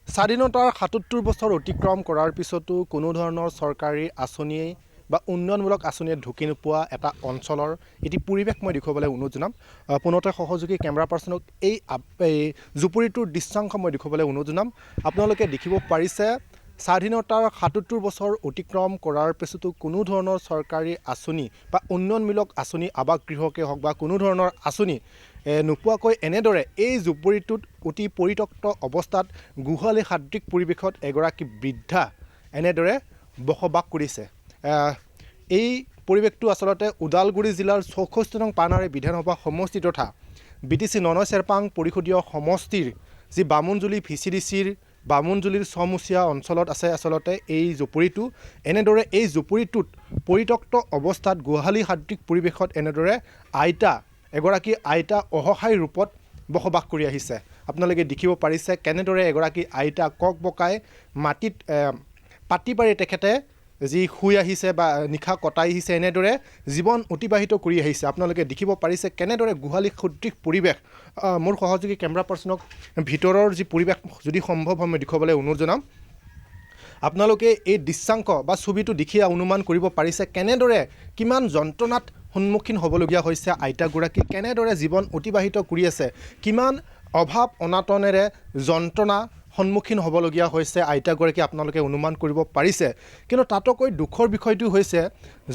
স্বাধীনতাৰ ৭৭ বছৰ অতিক্ৰম কৰাৰ পিছতো কোনো ধৰণৰ চৰকাৰী আঁচনিয়ে বা উন্নয়নমূলক আঁচনিয়ে ঢুকি নোপোৱা এটা অঞ্চলৰ এটি পৰিৱেশ মই দেখুৱাবলৈ অনুৰোধ জনাম। পুনতে সহযোগী কেমেৰা পাৰ্চনক এই জুপুৰিটোৰ দৃশ্যাংশ মই দেখুৱাবলৈ অনুৰোধ জনাম। আপোনালোকে দেখিব পাৰিছে স্বাধীনতাৰ ৭৭ বছৰ অতিক্ৰম কৰাৰ পিছতো কোনো ধৰণৰ চৰকাৰী আঁচনি বা উন্নয়নমূলক আঁচনি আৱাস গৃহকে হওক বা কোনো ধৰণৰ আঁচনি নোপোৱাকৈ এনেদৰে এই জুপুৰিটোত অতি পৰিত্যক্ত অৱস্থাত গোহালি সাদৃক পৰিৱেশত এগৰাকী বৃদ্ধা এনেদৰে বসবাস কৰিছে। এই পৰিৱেশটো আচলতে ওদালগুৰি জিলাৰ ৬৪ নং পানাৰী বিধানসভা সমষ্টি তথা BTC ননয় চেৰপাং পৰিষদীয় সমষ্টিৰ যি বামুণজুলি VCDCৰ বামুণজুলিৰ চমুচীয়া অঞ্চলত আছে আচলতে এই জুপুৰিটো। এনেদৰে এই জুপুৰিটোত পৰিত্যক্ত অৱস্থাত গোহালি সাদৃক পৰিৱেশত এনেদৰে এগৰাকী আইতা অসহায় ৰূপত বসবাস কৰি আহিছে। আপোনালোকে দেখিব পাৰিছে কেনেদৰে এগৰাকী আইতা কক বকাই মাটিত পাতি পাৰি তেখেতে যি শুই আহিছে বা নিশা কটাই আহিছে, এনেদৰে জীৱন অতিবাহিত কৰি আহিছে। আপোনালোকে দেখিব পাৰিছে কেনেদৰে গোহালি সদৃশ পৰিৱেশ। মোৰ সহযোগী কেমেৰা পাৰ্চনক ভিতৰৰ যি পৰিৱেশ যদি সম্ভৱ হয় মই দেখুৱাবলৈ অনুৰোধ জনাম। আপোনালোকে এই দৃশ্যাংশ বা ছবিটো দেখি অনুমান কৰিব পাৰিছে কেনেদৰে কিমান যন্ত্ৰণাত সন্মুখীন হ'বলগীয়া হৈছে আইতাগৰাকী, কেনেদৰে জীৱন অতিবাহিত কৰি আছে, কিমান অভাৱ অনাটনেৰে যন্ত্ৰণা সন্মুখীন হ'বলগীয়া হৈছে আইতাগৰাকী আপোনালোকে অনুমান কৰিব পাৰিছে। কিন্তু তাতকৈ দুখৰ বিষয়টো হৈছে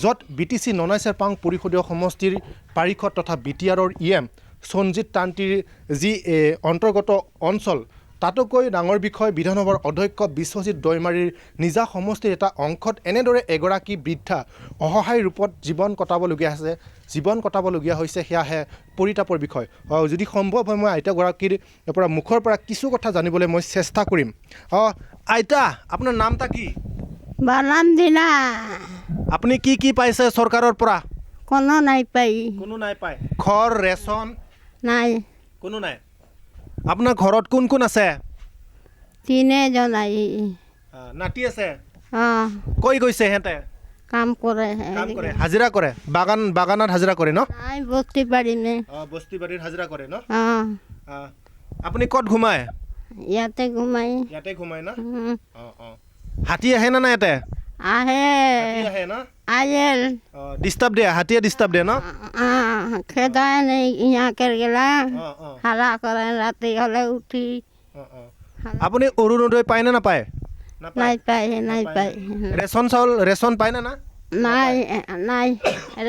য'ত BTC ননয় চেৰপাং পৰিষদীয় সমষ্টিৰ পাৰিষদ তথা BTRৰ EM সঞ্জিত তান্তিৰ যি অন্তৰ্গত অঞ্চল, তাতকৈ ডাঙৰ বিষয় বিধানসভাৰ অধ্যক্ষ বিশ্বজিৎ দৈমাৰীৰ নিজা সমষ্টিৰ এটা অংশত এনেদৰে এগৰাকী বৃদ্ধা অসহায় ৰূপত জীৱন কটাবলগীয়া হৈছে। সেয়াহে পৰিতাপৰ বিষয়। যদি সম্ভৱ হয় মই আইতাগৰাকীৰ পৰা মুখৰ পৰা কিছু কথা জানিবলৈ মই চেষ্টা কৰিম। আইতা, আপোনাৰ নামটা কি? বানাম দিনা আপুনি কি পাইছে চৰকাৰৰ পৰা? কোনো নাই পায়। ঘৰ ৰেচন নাই। কোনো নাই। আপোনাৰ ঘৰত কোন কোন আছে? তিনিজন নাতি আছে। কৈ গৈছে সিহঁতে? কাম কৰে হাজিৰা কৰে, বাগানত হাজিৰা কৰে ন? নাই বস্তি পাৰিনে বস্তি বাৰীত হাজিৰা কৰে ন? আপুনি ক'ত ঘুমায়? ইয়াতে ঘুমাই ন? হাতী আহে না ইয়াতে? আহে ন? আয়েল ডিষ্টাৰ্ব দিয়ে, হাতীয়ে ডিষ্টাৰ্ব দিয়ে ন? খেদাই নেই ইয়াকে গেলা হালা কৰে ৰাতি হ'লে উঠি। আপুনি অৰুণোদয় পায় নে নাপায়? নাই পায়। ৰেচন পায় না? নাই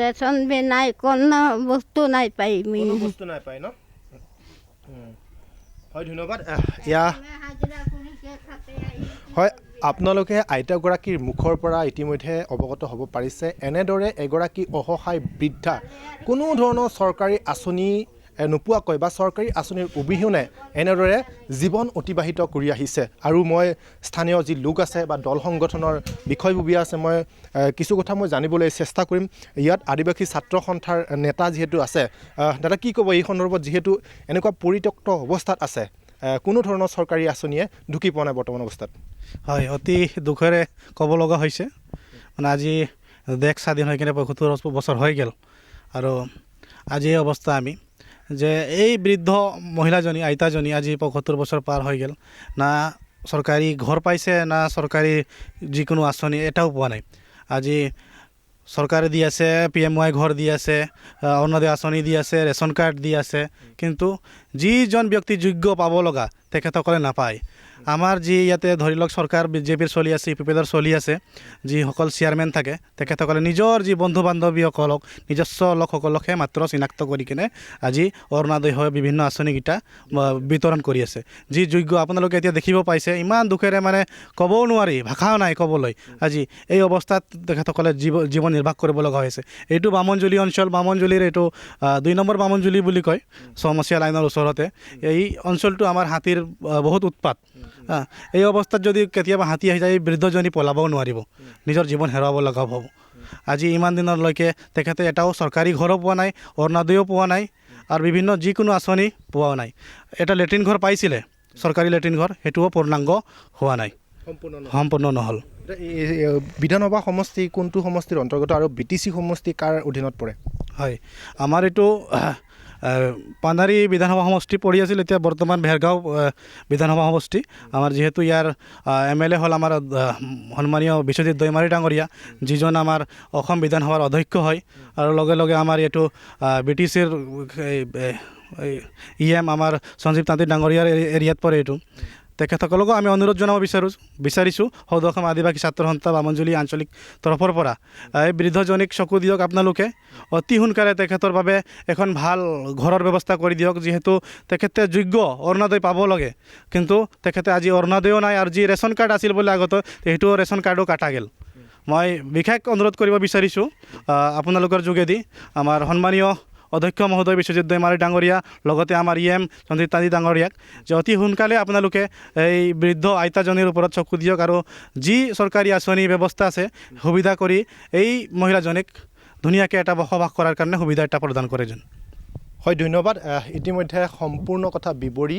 ৰেচন নাই, কোনো বস্তু নাই পাই। বস্তু নাই পায় ন? হয়, ধন্যবাদ। হয়, আপোনালোকে আইতাগৰাকীৰ মুখৰ পৰা ইতিমধ্যে অৱগত হ'ব পাৰিছে। এনেদৰে এগৰাকী অসহায় বৃদ্ধা কোনো ধৰণৰ চৰকাৰী আঁচনি নোপোৱাকৈ বা চৰকাৰী আঁচনিৰ অবিহনে এনেদৰে জীৱন অতিবাহিত কৰি আহিছে। আৰু মই স্থানীয় যি লোক আছে বা দল সংগঠনৰ বিষয়ববীয়া আছে, মই কিছু কথা মই জানিবলৈ চেষ্টা কৰিম। ইয়াত আদিবাসী ছাত্ৰ সন্থাৰ নেতা যিহেতু আছে, দাদা কি ক'ব এই সন্দৰ্ভত? যিহেতু এনেকুৱা পৰিত্যক্ত অৱস্থাত আছে, কোনো ধৰণৰ চৰকাৰী আঁচনিয়ে ঢুকি পোৱা নাই বৰ্তমান অৱস্থাত। হয়, অতি দুখেৰে ক'ব লগা হৈছে। মানে আজি দেশ স্বাধীন হৈ কিনে ৭৫ বছৰ হৈ গ'ল আৰু আজি এই অৱস্থা আমি যে এই বৃদ্ধ মহিলাজনী আইতাজনী আজি ৭৫ বছৰ পাৰ হৈ গ'ল, না চৰকাৰী ঘৰ পাইছে না চৰকাৰী যিকোনো আঁচনি এটাও পোৱা নাই। আজি চৰকাৰে দি আছে PMY ঘৰ দি আছে, অৰুণোদয় আঁচনি দি আছে, ৰেচন কাৰ্ড দি আছে, কিন্তু যিজন ব্যক্তি যোগ্য পাব লগা তেখেতসকলে নাপায়। আমাৰ যি ইয়াতে ধৰি লওক চৰকাৰ BJPৰ চলি আছে, UPPৰ চলি আছে, যিসকল চেয়াৰমেন থাকে তেখেতসকলে নিজৰ যি বন্ধু বান্ধৱীসকলক নিজস্ব লোকসকলকহে মাত্ৰ চিনাক্ত কৰি কিনে আজি অৰুণোদয় হৈ বিভিন্ন আঁচনিকেইটা বিতৰণ কৰি আছে। যি যোগ্য আপোনালোকে এতিয়া দেখিব পাইছে, ইমান দুখেৰে মানে ক'বও নোৱাৰি, ভাষাও নাই ক'বলৈ। আজি এই অৱস্থাত তেখেতসকলে জীৱন নিৰ্বাহ কৰিব লগা হৈছে। এইটো বামুণজুলি অঞ্চল, বামুণজুলিৰ এইটো ২ নম্বৰ বামুণজুলি বুলি কয়, চমচীয়া লাইনৰ ওচৰতে। এই অঞ্চলটো আমাৰ হাতীৰ বহুত উৎপাত। এই অৱস্থাত যদি কেতিয়াবা হাতী আহি যায়, বৃদ্ধজনী পলাবও নোৱাৰিব, নিজৰ জীৱন হেৰুৱাব লগা হ'ব। আজি ইমান দিনলৈকে তেখেতে এটাও চৰকাৰী ঘৰো পোৱা নাই, অৰুণোদয়ো পোৱা নাই, আৰু বিভিন্ন যিকোনো আঁচনি পোৱাও নাই। এটা লেট্ৰিন ঘৰ পাইছিলে, চৰকাৰী লেট্ৰিন ঘৰ, সেইটোও পূৰ্ণাংগ হোৱা নাই, সম্পূৰ্ণ নহ'ল। বিধানসভা সমষ্টি কোনটো সমষ্টিৰ অন্তৰ্গত আৰু BTC সমষ্টি কাৰ অধীনত পৰে? হয়, আমাৰ এইটো পানাৰী বিধানসভা সমষ্টি পৰি আছিল, এতিয়া বৰ্তমান ভেৰগাঁও বিধানসভা সমষ্টি। আমাৰ যিহেতু ইয়াৰ MLA হ'ল আমাৰ সন্মানীয় বিশ্বজিৎ দৈমাৰী ডাঙৰীয়া, যিজন আমাৰ অসম বিধানসভাৰ অধ্যক্ষ হয়, আৰু লগে লগে আমাৰ এইটো BTCৰ EM আমাৰ সঞ্জীৱ তাঁতী ডাঙৰীয়াৰ এৰিয়াত পৰে এইটো। তেখেতসকলকো আমি অনুৰোধ জনাব বিচাৰিছোঁ সদৌ অসম আদিবাসী ছাত্ৰ সন্থা বামুণজুলি আঞ্চলিক তৰফৰ পৰা এই বৃদ্ধজনীক চকু দিয়ক আপোনালোকে, অতি সোনকালে তেখেতৰ বাবে এখন ভাল ঘৰৰ ব্যৱস্থা কৰি দিয়ক, যিহেতু তেখেতে যোগ্য অৰুণোদয় পাব লাগে, কিন্তু তেখেতে আজি অৰুণোদয়ো নাই, আৰু যি ৰেচন কাৰ্ড আছিল বোলে আগতে সেইটো ৰেচন কাৰ্ডো কাটা গ'ল। মই বিশেষ অনুৰোধ কৰিব বিচাৰিছোঁ আপোনালোকৰ যোগেদি আমাৰ সন্মানীয় অধ্যক্ষ মহোদয় বিশ্বজিৎ দৈমাৰী ডাঙৰীয়া, লগতে আমাৰ EM সঞ্জীৱ তাঁতী ডাঙৰীয়াক, যে অতি সোনকালে আপোনালোকে এই বৃদ্ধ আইতাজনীৰ ওপৰত চকু দিয়ক, আৰু যি চৰকাৰী আঁচনি ব্যৱস্থা আছে সুবিধা কৰি এই মহিলাজনীক ধুনীয়াকৈ এটা বসবাস কৰাৰ কাৰণে সুবিধা এটা প্ৰদান কৰে যেন। হয়, ধন্যবাদ। ইতিমধ্যে সম্পূৰ্ণ কথা বিৱৰি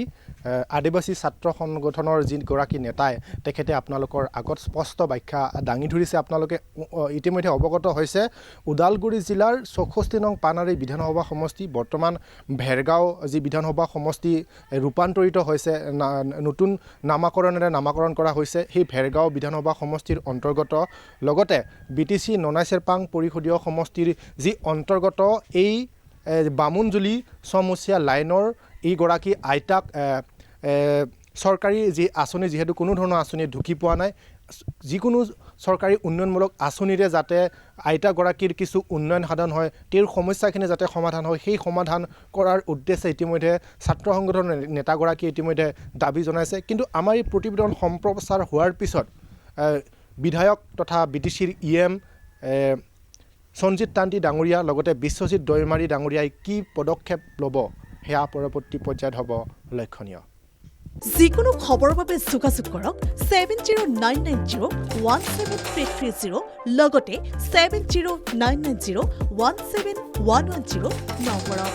আদিবাসী ছাত্ৰ সংগঠনৰ যিগৰাকী নেতাই তেখেতে আপোনালোকৰ আগত স্পষ্ট ব্যাখ্যা দাঙি ধৰিছে। আপোনালোকে ইতিমধ্যে অৱগত হৈছে ওদালগুৰি জিলাৰ 64 নং পানাৰী বিধানসভা সমষ্টি বৰ্তমান ভেৰগাঁও যি বিধানসভা সমষ্টি ৰূপান্তৰিত হৈছে, নতুন নামাকৰণ কৰা হৈছে, সেই ভেৰগাঁও বিধানসভা সমষ্টিৰ অন্তৰ্গত, লগতে BTC ননাইচেৰপাং পৰিষদীয় সমষ্টিৰ যি অন্তৰ্গত এই বামুণজুলি চমুচীয়া লাইনৰ এইগৰাকী আইতাক চৰকাৰী যি আঁচনি, যিহেতু কোনো ধৰণৰ আঁচনি ঢুকি পোৱা নাই, যিকোনো চৰকাৰী উন্নয়নমূলক আঁচনিৰে যাতে আইতাগৰাকীৰ কিছু উন্নয়ন সাধন হয়, তেওঁৰ সমস্যাখিনি যাতে সমাধান হয়, সেই সমাধান কৰাৰ উদ্দেশ্যে ইতিমধ্যে ছাত্ৰ সংগঠনৰ নেতাগৰাকীয়ে ইতিমধ্যে দাবী জনাইছে। কিন্তু আমাৰ এই প্ৰতিবেদন সম্প্ৰচাৰ হোৱাৰ পিছত বিধায়ক তথা BTCৰ EM সঞ্জীৱ তাঁতী ডাঙৰীয়া, লগতে বিশ্বজিৎ দৈমাৰী ডাঙৰীয়াই কি পদক্ষেপ ল'ব সেয়া পৰৱৰ্তী পৰ্যায়ত হ'ব লক্ষণীয়। যিকোনো খবৰৰ বাবে যোগাযোগ কৰক 7099017330 লগতে 7099017110 নম্বৰত।